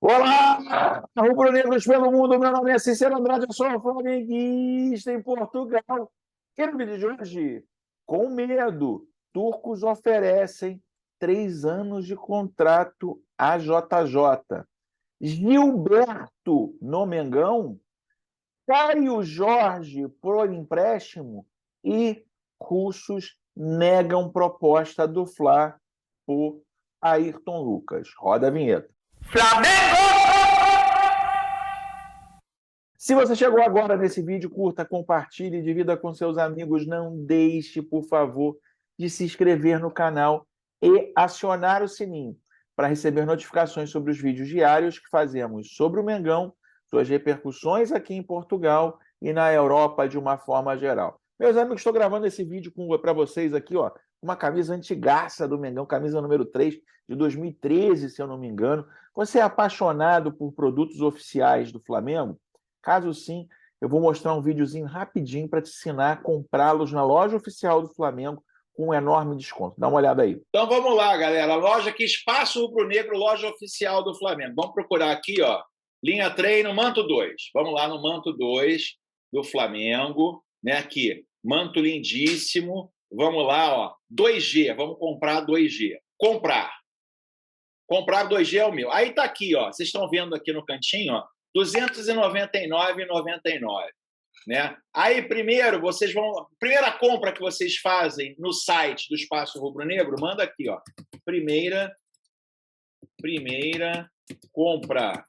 Olá, rubro-negros pelo mundo. Meu nome é Cícero Andrade, eu sou flamenguista em Portugal. E no vídeo de hoje, com medo, turcos oferecem 3 anos de contrato a JJ. Gilberto no Mengão, Caio Jorge por empréstimo e russos negam proposta do Fla por Ayrton Lucas. Roda a vinheta. Se você chegou agora nesse vídeo, curta, compartilhe, divida com seus amigos. Não deixe, por favor, de se inscrever no canal e acionar o sininho para receber notificações sobre os vídeos diários que fazemos sobre o Mengão, suas repercussões aqui em Portugal e na Europa de uma forma geral. Meus amigos, estou gravando esse vídeo para vocês aqui, ó, uma camisa antigaça do Mengão, camisa número 3 de 2013, se eu não me engano. Você é apaixonado por produtos oficiais do Flamengo? Caso sim, eu vou mostrar um videozinho rapidinho para te ensinar a comprá-los na loja oficial do Flamengo com um enorme desconto. Dá uma olhada aí. Então vamos lá, galera. Loja aqui, Espaço Rubro Negro, loja oficial do Flamengo. Vamos procurar aqui, ó, linha treino, manto 2. Vamos lá no manto 2 do Flamengo, né? Aqui, manto lindíssimo. Vamos lá, ó, 2G. Vamos comprar 2G. Comprar 2G é o meu. Aí tá aqui, ó. Vocês estão vendo aqui no cantinho, ó, R$ 299,99, né? Aí primeiro vocês vão, primeira compra que vocês fazem no site do Espaço Rubro Negro, manda aqui, ó, primeira compra,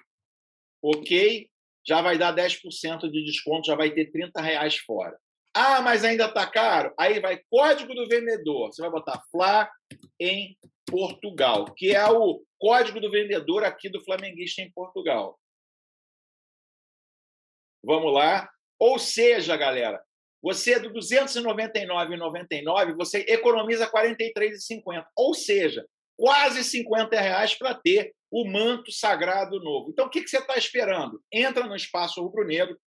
ok? Já vai dar 10% de desconto, já vai ter R$ 30 fora. Ah, mas ainda tá caro? Aí vai código do vendedor, você vai botar Fla em Portugal, que é o código do vendedor aqui do Flamenguista em Portugal. Vamos lá. Ou seja, galera, você do R$ 299,99, você economiza R$ 43,50. Ou seja, quase R$ 50 para ter o manto sagrado novo. Então, o que você está esperando? Entra no Espaço Rubro Negro,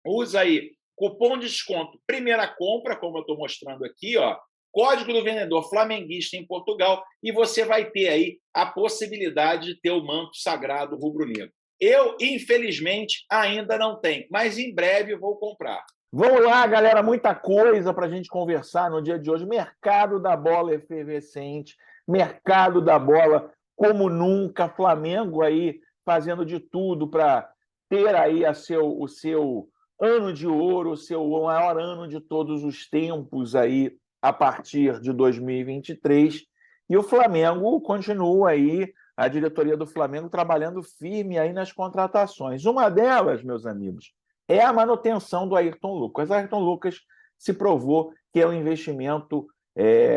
usa aí cupom de desconto, primeira compra, como eu estou mostrando aqui, ó, código do vendedor flamenguista em Portugal, e você vai ter aí a possibilidade de ter o manto sagrado rubro-negro. Eu, infelizmente, ainda não tenho, mas em breve vou comprar. Vamos lá, galera, muita coisa para a gente conversar no dia de hoje. Mercado da bola efervescente, mercado da bola como nunca, Flamengo aí fazendo de tudo para ter aí o seu ano de ouro, o seu maior ano de todos os tempos aí a partir de 2023. E o Flamengo continua aí, a diretoria do Flamengo trabalhando firme aí nas contratações. Uma delas, meus amigos, é a manutenção do Ayrton Lucas. Ayrton Lucas se provou que é um investimento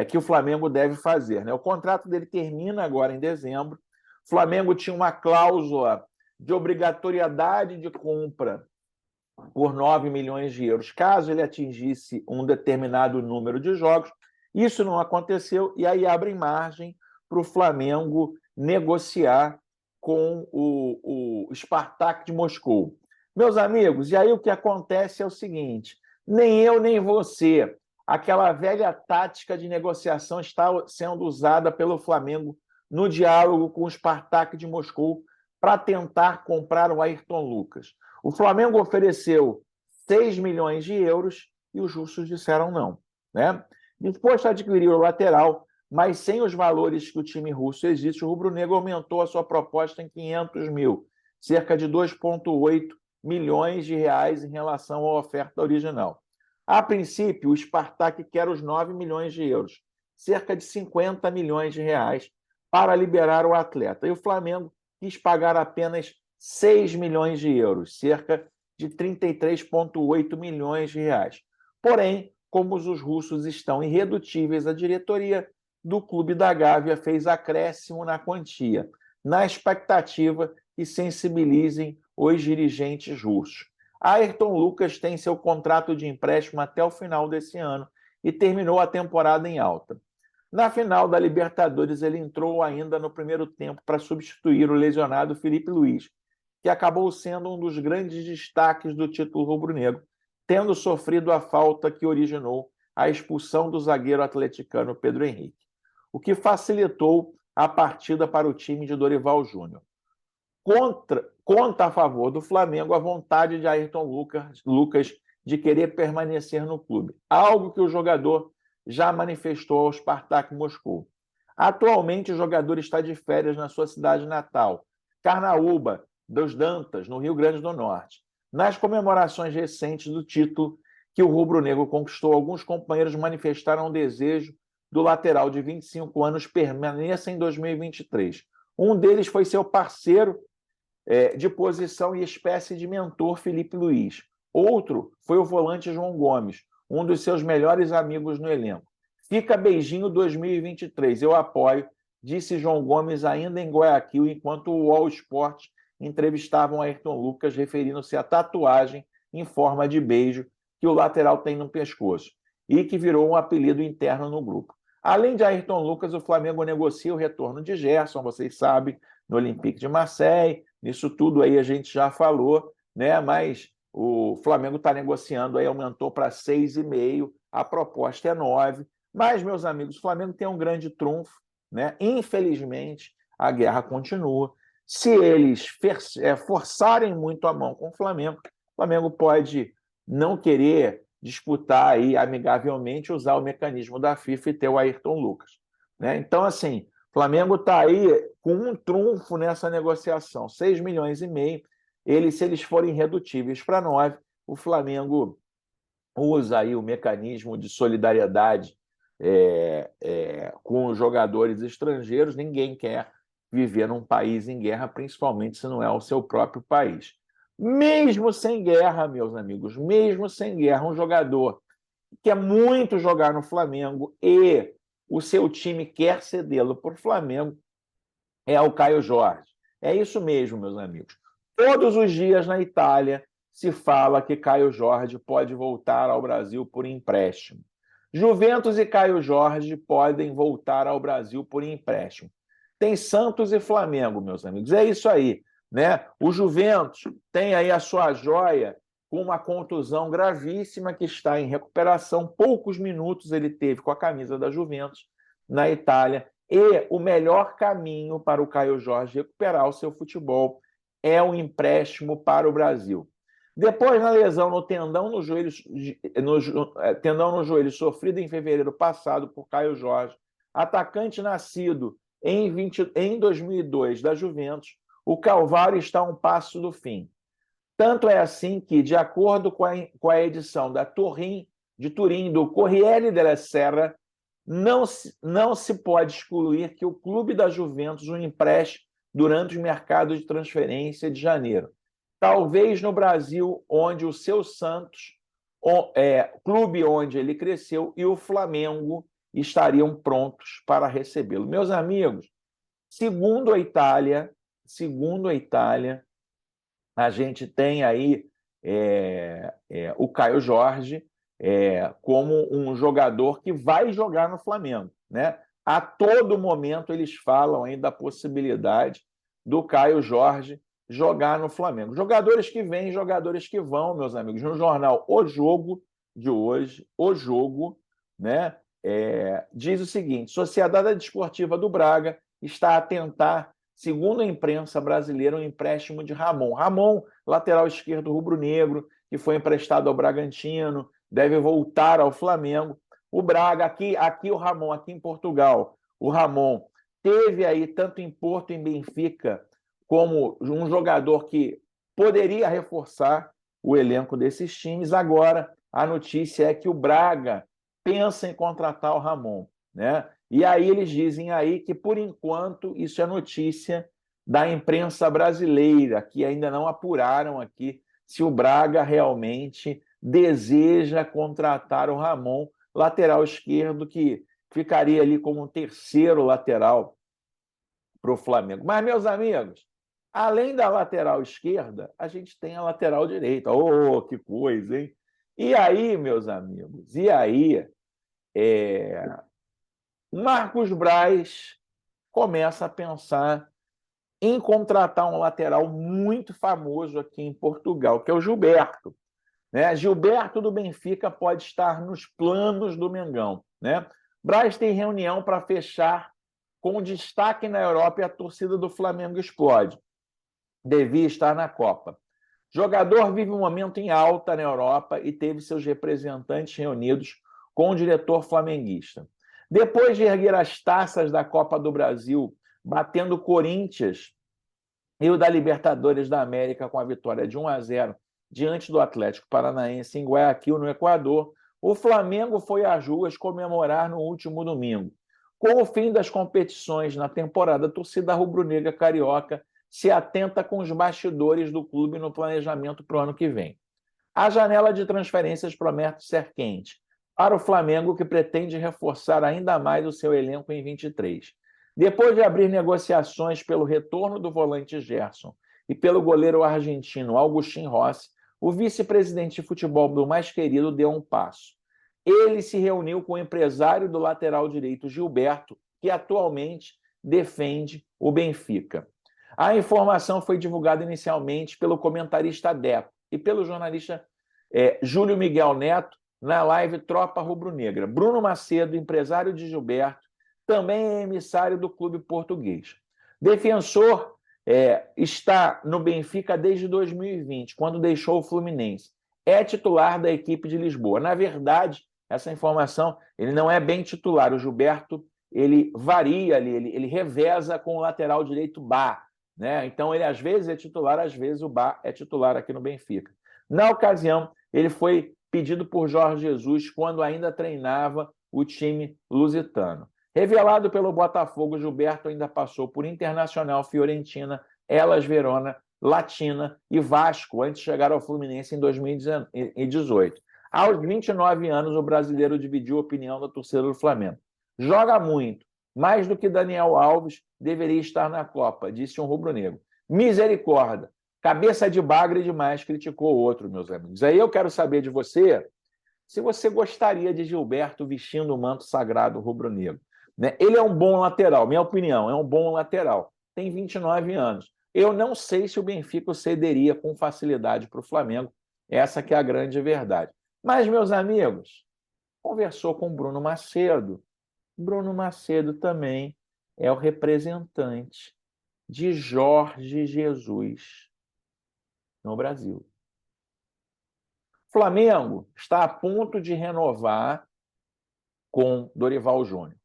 que o Flamengo deve fazer, né? O contrato dele termina agora em dezembro. O Flamengo tinha uma cláusula de obrigatoriedade de compra por 9 milhões de euros, caso ele atingisse um determinado número de jogos. Isso não aconteceu, e aí abre margem para o Flamengo negociar com o Spartak de Moscou. Meus amigos, e aí o que acontece é o seguinte, nem eu nem você, aquela velha tática de negociação está sendo usada pelo Flamengo no diálogo com o Spartak de Moscou para tentar comprar o Ayrton Lucas. O Flamengo ofereceu 6 milhões de euros e os russos disseram não, né? Disposto a adquirir o lateral, mas sem os valores que o time russo exige, o rubro-negro aumentou a sua proposta em 500 mil, cerca de 2,8 milhões de reais em relação à oferta original. A princípio, o Spartak quer os 9 milhões de euros, cerca de 50 milhões de reais, para liberar o atleta. E o Flamengo quis pagar apenas 6 milhões de euros, cerca de 33,8 milhões de reais. Porém, como os russos estão irredutíveis, a diretoria do Clube da Gávea fez acréscimo na quantia, na expectativa que sensibilizem os dirigentes russos. Ayrton Lucas tem seu contrato de empréstimo até o final desse ano e terminou a temporada em alta. Na final da Libertadores, ele entrou ainda no primeiro tempo para substituir o lesionado Felipe Luiz, que acabou sendo um dos grandes destaques do título rubro-negro, tendo sofrido a falta que originou a expulsão do zagueiro atleticano Pedro Henrique, o que facilitou a partida para o time de Dorival Júnior. conta a favor do Flamengo a vontade de Ayrton Lucas de querer permanecer no clube, algo que o jogador já manifestou ao Spartak Moscou. Atualmente, o jogador está de férias na sua cidade natal, Carnaúba dos Dantas, no Rio Grande do Norte. Nas comemorações recentes do título que o rubro-negro conquistou, alguns companheiros manifestaram o desejo do lateral de 25 anos permaneça em 2023. Um deles foi seu parceiro de posição e espécie de mentor, Felipe Luiz. Outro foi o volante João Gomes, um dos seus melhores amigos no elenco. Fica beijinho 2023, eu apoio, disse João Gomes ainda em Guayaquil, enquanto o All Sport entrevistavam Ayrton Lucas, referindo-se à tatuagem em forma de beijo que o lateral tem no pescoço e que virou um apelido interno no grupo. Além de Ayrton Lucas, o Flamengo negocia o retorno de Gerson, vocês sabem, no Olympique de Marseille. Isso tudo aí a gente já falou, né? Mas o Flamengo está negociando, aí aumentou para 6,5, a proposta é 9. Mas, meus amigos, o Flamengo tem um grande trunfo, né? Infelizmente, a guerra continua. Se eles forçarem muito a mão com o Flamengo pode não querer disputar aí amigavelmente, usar o mecanismo da FIFA e ter o Ayrton Lucas, né? Então, assim, o Flamengo está aí com um trunfo nessa negociação, 6,5 milhões. Se eles forem irredutíveis para 9, o Flamengo usa aí o mecanismo de solidariedade com os jogadores estrangeiros. Ninguém quer viver num país em guerra, principalmente se não é o seu próprio país. Mesmo sem guerra, meus amigos, mesmo sem guerra, um jogador que quer muito jogar no Flamengo e o seu time quer cedê-lo para o Flamengo é o Caio Jorge. É isso mesmo, meus amigos. Todos os dias na Itália se fala que Caio Jorge pode voltar ao Brasil por empréstimo. Juventus e Caio Jorge podem voltar ao Brasil por empréstimo. Tem Santos e Flamengo, meus amigos. É isso aí, né? O Juventus tem aí a sua joia com uma contusão gravíssima que está em recuperação. Poucos minutos ele teve com a camisa da Juventus na Itália. E o melhor caminho para o Caio Jorge recuperar o seu futebol é o empréstimo para o Brasil. Depois, na lesão no tendão no joelho sofrido em fevereiro passado por Caio Jorge, atacante nascido em 2002 da Juventus, o Calvário está a um passo do fim. Tanto é assim que, de acordo com a edição de Turim do Corriere della Sera, não se pode excluir que o clube da Juventus o empreste durante o mercado de transferência de janeiro. Talvez no Brasil, onde o seu Santos, clube onde ele cresceu, e o Flamengo estariam prontos para recebê-lo. Meus amigos, segundo a Itália, a gente tem aí o Caio Jorge como um jogador que vai jogar no Flamengo, né? A todo momento eles falam aí da possibilidade do Caio Jorge jogar no Flamengo. Jogadores que vêm, jogadores que vão, meus amigos. No jornal O Jogo de hoje, né, diz o seguinte: Sociedade Desportiva do Braga está a tentar, segundo a imprensa brasileira, um empréstimo de Ramon. Ramon, lateral esquerdo rubro-negro, que foi emprestado ao Bragantino, deve voltar ao Flamengo. O Braga, aqui o Ramon, aqui em Portugal, o Ramon teve aí, tanto em Porto e em Benfica, como um jogador que poderia reforçar o elenco desses times. Agora, a notícia é que o Braga pensa em contratar o Ramon, né? E aí eles dizem aí que, por enquanto, isso é notícia da imprensa brasileira, que ainda não apuraram aqui se o Braga realmente deseja contratar o Ramon, lateral esquerdo, que ficaria ali como um terceiro lateral para o Flamengo. Mas, meus amigos, além da lateral esquerda, a gente tem a lateral direita. Oh, que coisa, hein? E aí, meus amigos, Marcos Braz começa a pensar em contratar um lateral muito famoso aqui em Portugal, que é o Gilberto, né? Gilberto do Benfica pode estar nos planos do Mengão, né? Braz tem reunião para fechar com destaque na Europa e a torcida do Flamengo explode. devia estar na Copa. Jogador vive um momento em alta na Europa e teve seus representantes reunidos com o diretor flamenguista. Depois de erguer as taças da Copa do Brasil, batendo o Corinthians e o da Libertadores da América com a vitória de 1-0 diante do Atlético Paranaense em Guayaquil, no Equador, o Flamengo foi às ruas comemorar no último domingo. Com o fim das competições na temporada, a torcida rubro-negra carioca se atenta com os bastidores do clube no planejamento para o ano que vem. A janela de transferências promete ser quente para o Flamengo, que pretende reforçar ainda mais o seu elenco em 23. Depois de abrir negociações pelo retorno do volante Gerson e pelo goleiro argentino Agustín Rossi, o vice-presidente de futebol do mais querido deu um passo. Ele se reuniu com o empresário do lateral direito Gilberto, que atualmente defende o Benfica. A informação foi divulgada inicialmente pelo comentarista Deco e pelo jornalista Júlio Miguel Neto na live Tropa Rubro-Negra. Bruno Macedo, empresário de Gilberto, também é emissário do clube português. Defensor está no Benfica desde 2020, quando deixou o Fluminense. É titular da equipe de Lisboa. Na verdade, essa informação, ele não é bem titular. O Gilberto, ele varia ali, ele reveza com o lateral direito Bá, né? Então, ele às vezes é titular, às vezes o Bá é titular aqui no Benfica. Na ocasião, ele foi pedido por Jorge Jesus quando ainda treinava o time lusitano. Revelado pelo Botafogo, Gilberto ainda passou por Internacional, Fiorentina, Hellas Verona, Latina e Vasco, antes de chegar ao Fluminense em 2018. Aos 29 anos, o brasileiro dividiu a opinião da torcida do Flamengo. Joga muito, mais do que Daniel Alves, deveria estar na Copa, disse um rubro-negro. Misericórdia, cabeça de bagre demais, criticou o outro, meus amigos. Aí eu quero saber de você se você gostaria de Gilberto vestindo o manto sagrado rubro-negro. Ele é um bom lateral, minha opinião, é um bom lateral. Tem 29 anos. Eu não sei se o Benfica cederia com facilidade para o Flamengo. Essa que é a grande verdade. Mas, meus amigos, conversou com Bruno Macedo. Bruno Macedo também é o representante de Jorge Jesus no Brasil. Flamengo está a ponto de renovar com Dorival Júnior.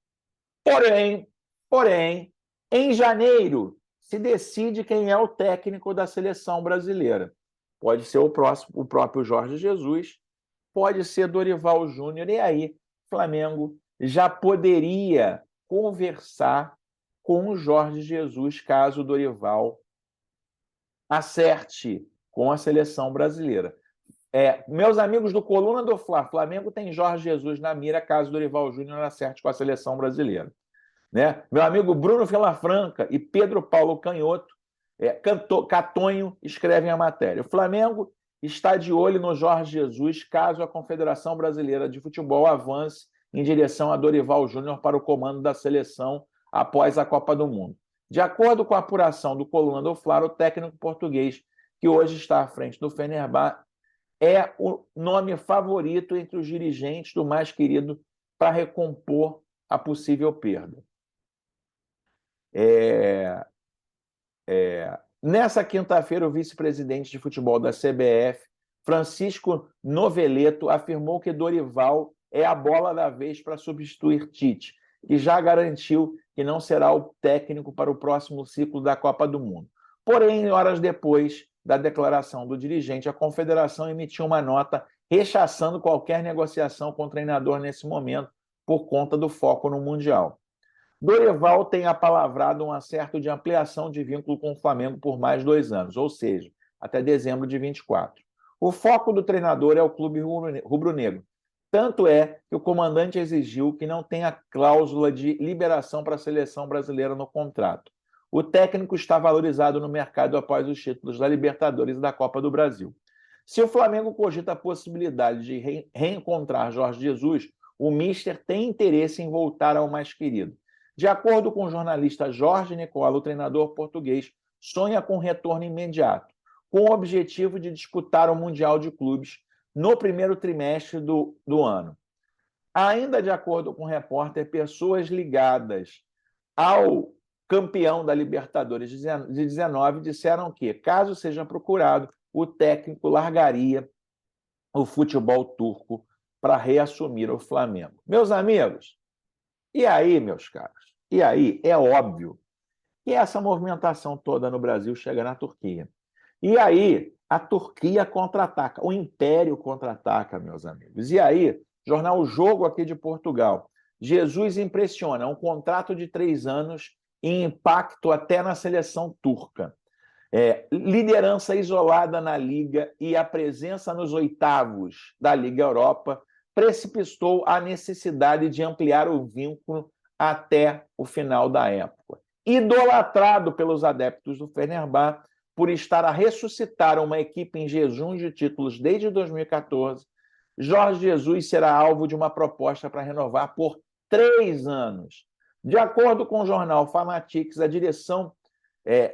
Porém, em janeiro se decide quem é o técnico da seleção brasileira. Pode ser o próprio Jorge Jesus, pode ser Dorival Júnior, e aí o Flamengo já poderia conversar com o Jorge Jesus caso o Dorival acerte com a seleção brasileira. Meus amigos do Coluna do Fla, Flamengo tem Jorge Jesus na mira caso Dorival Júnior acerte com a seleção brasileira. Né? Meu amigo Bruno Vilafranca e Pedro Paulo Canhoto, Catonho, escrevem a matéria. O Flamengo está de olho no Jorge Jesus caso a Confederação Brasileira de Futebol avance em direção a Dorival Júnior para o comando da seleção após a Copa do Mundo. De acordo com a apuração do Coluna do Fla, o técnico português, que hoje está à frente do Fenerbahçe, é o nome favorito entre os dirigentes do mais querido para recompor a possível perda. Nessa quinta-feira, o vice-presidente de futebol da CBF, Francisco Noveleto, afirmou que Dorival é a bola da vez para substituir Tite, que já garantiu que não será o técnico para o próximo ciclo da Copa do Mundo. Porém, horas depois da declaração do dirigente, a confederação emitiu uma nota rechaçando qualquer negociação com o treinador nesse momento por conta do foco no Mundial. Dorival tem apalavrado um acerto de ampliação de vínculo com o Flamengo por mais 2 anos, ou seja, até dezembro de 24. O foco do treinador é o clube rubro-negro. Tanto é que o comandante exigiu que não tenha cláusula de liberação para a seleção brasileira no contrato. O técnico está valorizado no mercado após os títulos da Libertadores e da Copa do Brasil. Se o Flamengo cogita a possibilidade de reencontrar Jorge Jesus, o Mister tem interesse em voltar ao mais querido. De acordo com o jornalista Jorge Nicola, o treinador português sonha com retorno imediato, com o objetivo de disputar o Mundial de Clubes no primeiro trimestre do ano. Ainda de acordo com o repórter, pessoas ligadas ao campeão da Libertadores de 19, disseram que, caso seja procurado, o técnico largaria o futebol turco para reassumir o Flamengo. Meus amigos, e aí, meus caros? E aí, é óbvio que essa movimentação toda no Brasil chega na Turquia. E aí, a Turquia contra-ataca, o Império contra-ataca, meus amigos. E aí, jornal O Jogo aqui de Portugal. Jesus impressiona, um contrato de 3 anos e impacto até na seleção turca. Liderança isolada na Liga e a presença nos oitavos da Liga Europa precipitou a necessidade de ampliar o vínculo até o final da época. Idolatrado pelos adeptos do Fenerbahçe por estar a ressuscitar uma equipe em jejum de títulos desde 2014, Jorge Jesus será alvo de uma proposta para renovar por 3 anos. De acordo com o jornal Fanatics, a direção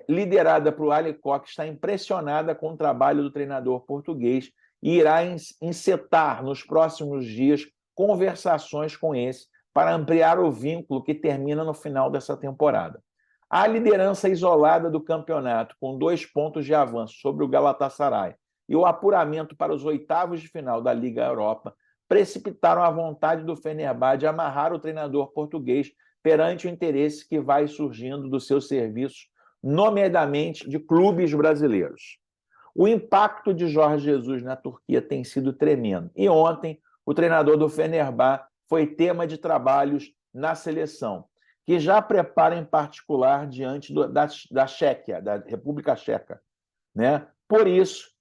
liderada por Ali Koch está impressionada com o trabalho do treinador português e irá encetar nos próximos dias conversações com esse para ampliar o vínculo que termina no final dessa temporada. A liderança isolada do campeonato, com 2 pontos de avanço sobre o Galatasaray e o apuramento para os oitavos de final da Liga Europa, precipitaram a vontade do Fenerbahçe de amarrar o treinador português perante o interesse que vai surgindo dos seus serviços, nomeadamente de clubes brasileiros. O impacto de Jorge Jesus na Turquia tem sido tremendo. E ontem, o treinador do Fenerbahçe foi tema de trabalhos na seleção, que já prepara em particular diante da Chequia, da República Checa. Né? Por isso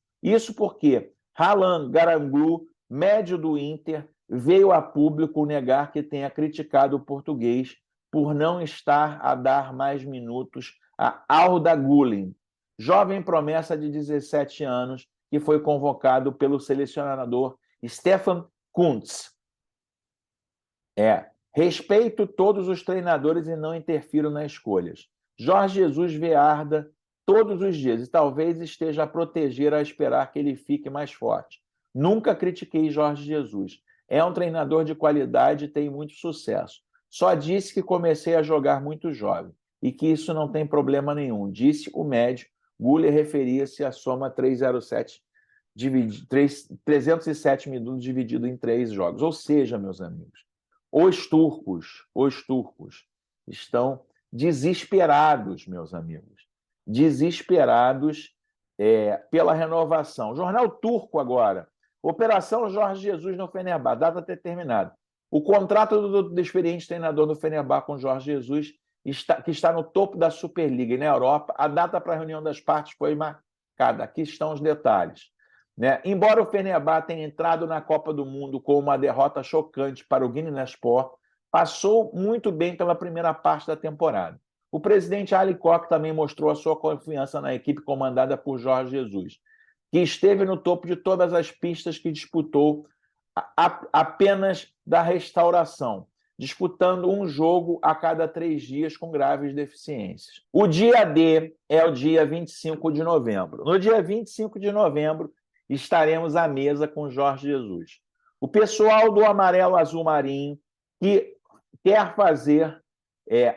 porque Haaland Garanglu, médio do Inter, veio a público negar que tenha criticado o português por não estar a dar mais minutos a Arda Güler, jovem promessa de 17 anos, que foi convocado pelo selecionador Stefan Kuntz. Respeito todos os treinadores e não interfiro nas escolhas. Jorge Jesus vê Arda todos os dias e talvez esteja a proteger a esperar que ele fique mais forte. Nunca critiquei Jorge Jesus. É um treinador de qualidade e tem muito sucesso. Só disse que comecei a jogar muito jovem e que isso não tem problema nenhum, disse o médio. Güler referia-se à soma 307 307 minutos dividido em 3 jogos. Ou seja, meus amigos, os turcos estão desesperados, meus amigos, desesperados pela renovação. Jornal Turco agora. Operação Jorge Jesus no Fenerbahçe, data determinada. O contrato do experiente treinador do Fenerbahçe com Jorge Jesus, que está no topo da Superliga e na Europa, a data para a reunião das partes foi marcada. Aqui estão os detalhes. Né? Embora o Fenerbahçe tenha entrado na Copa do Mundo com uma derrota chocante para o Giresunspor, passou muito bem pela primeira parte da temporada. O presidente Ali Koch também mostrou a sua confiança na equipe comandada por Jorge Jesus, que esteve no topo de todas as pistas que disputou apenas da restauração, disputando um jogo a cada 3 dias com graves deficiências. O dia D é o dia 25 de novembro. No dia 25 de novembro, estaremos à mesa com Jorge Jesus. O pessoal do Amarelo Azul Marinho que quer fazer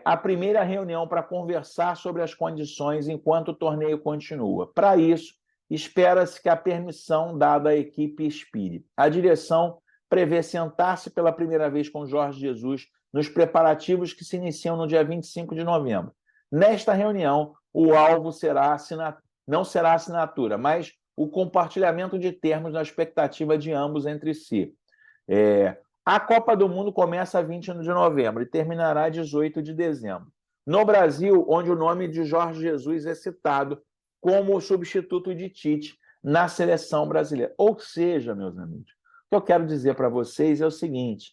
a primeira reunião para conversar sobre as condições enquanto o torneio continua. Para isso, espera-se que a permissão dada à equipe expire. A direção prevê sentar-se pela primeira vez com Jorge Jesus nos preparativos que se iniciam no dia 25 de novembro. Nesta reunião, o alvo não será a assinatura, mas o compartilhamento de termos na expectativa de ambos entre si. A Copa do Mundo começa a 20 de novembro e terminará 18 de dezembro. No Brasil, onde o nome de Jorge Jesus é citado como substituto de Tite na seleção brasileira. Ou seja, meus amigos, o que eu quero dizer para vocês é o seguinte: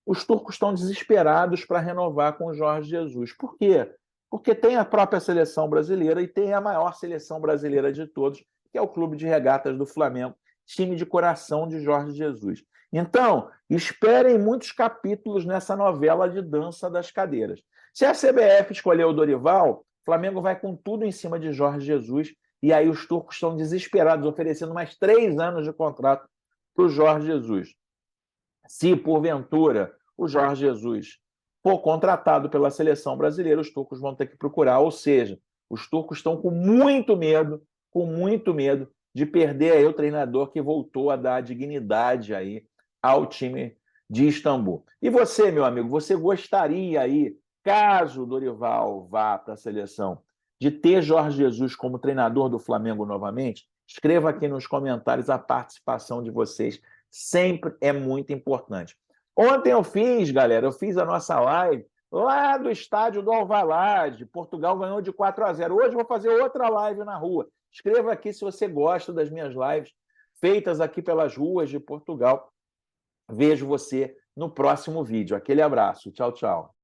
os turcos estão desesperados para renovar com o Jorge Jesus. Por quê? Porque tem a própria seleção brasileira e tem a maior seleção brasileira de todos, que é o Clube de Regatas do Flamengo, time de coração de Jorge Jesus. Então, esperem muitos capítulos nessa novela de dança das cadeiras. Se a CBF escolher o Dorival, o Flamengo vai com tudo em cima de Jorge Jesus, e aí os turcos estão desesperados, oferecendo mais 3 anos de contrato para o Jorge Jesus. Se, porventura, o Jorge Jesus for contratado pela seleção brasileira, os turcos vão ter que procurar. Ou seja, os turcos estão com muito medo de perder aí o treinador que voltou a dar dignidade aí ao time de Istambul. E você, meu amigo, você gostaria aí, caso o Dorival vá para a seleção, de ter Jorge Jesus como treinador do Flamengo novamente? Escreva aqui nos comentários, a participação de vocês sempre é muito importante. Ontem eu fiz, galera, a nossa live lá do estádio do Alvalade. Portugal ganhou de 4-0. Hoje eu vou fazer outra live na rua. Escreva aqui se você gosta das minhas lives feitas aqui pelas ruas de Portugal. Vejo você no próximo vídeo. Aquele abraço. Tchau, tchau.